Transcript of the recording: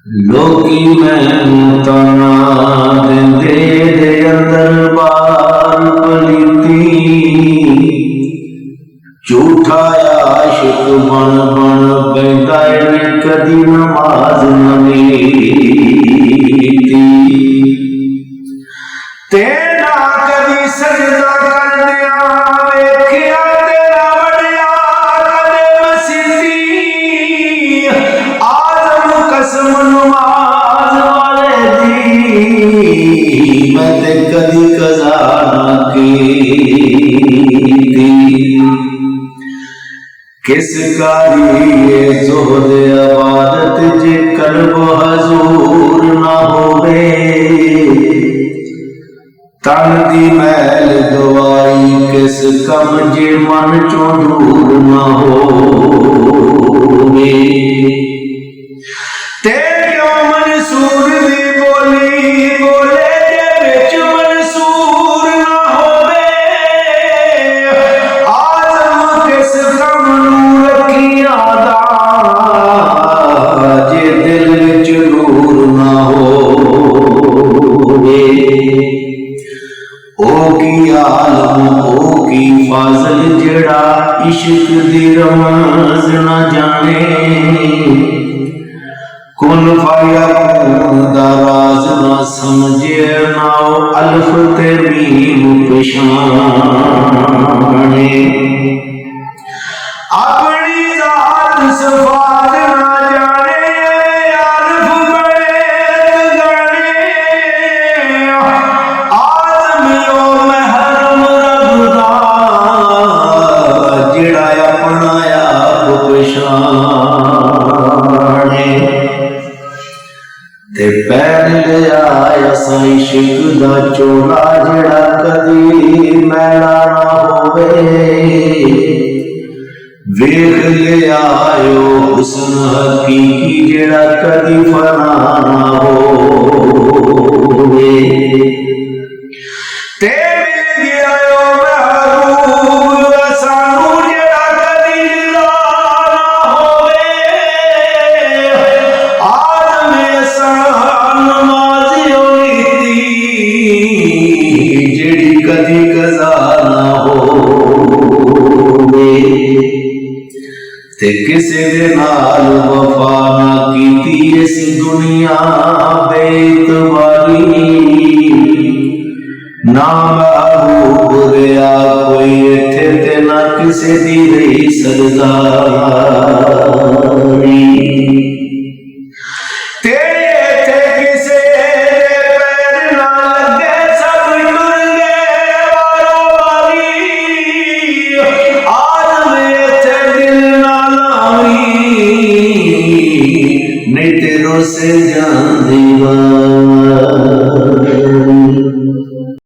लोकी मैं तना दे दे अंदर बार पलीती झूठा आशिक बन बन बैठा कदी नमाज नमीती तेरा कदी सजदा करनिया वेखिया तेरा बड़िया कदे मसीती आदम कसम नमाज वाले दी मैं ते कदी कज़ा ना कीती किस कारी ये ज़ुहद इबादत जे कल्ब हजूर ना होवे तन दी मैल दवाई किस कम जे मन चों दूर ना होवे ते क्यों मंसूर दी बोली बोले जे विच मंसूर ना होवे आदम किस कम नूं रखिया दा जे दिल विच नूर ना होवे ओ की आलम ओ की फाजल जड़ा इश्क दी रमज न जाने कुन फयकून दा राज न समझे ना अल्फ ते मीम पछाने अपनी जात सिफात न जाने अल्फ बड़े गाने आदम ओ महरम रब दा जिड़ा अपना आप पछाने ते पैर ले आया इश्क दा चोला जिड़ा कदी मैला ना होवे वेख ले आयो हुस्न हकीकी जिड़ा कदी फना ना होवे ते मिल गया ओ महबूब सानू जिड़ा कदी ला ना होवे आदम एहसान नमाज़ होई दी जिड़ी कदी कज़ा ना होवे ते किसे दे नाल वफा ना कीती इस दुनिया बेइतबारी ना महबूब रहा कोई इत्थे ते ना किसे दी रही सरदारी तेरे इत्थे किसे दे पैर ना लगे सब टुर गए वारो वारी आदम इत्थे दिल ना लावी नहीं तेरो से जान दीवारी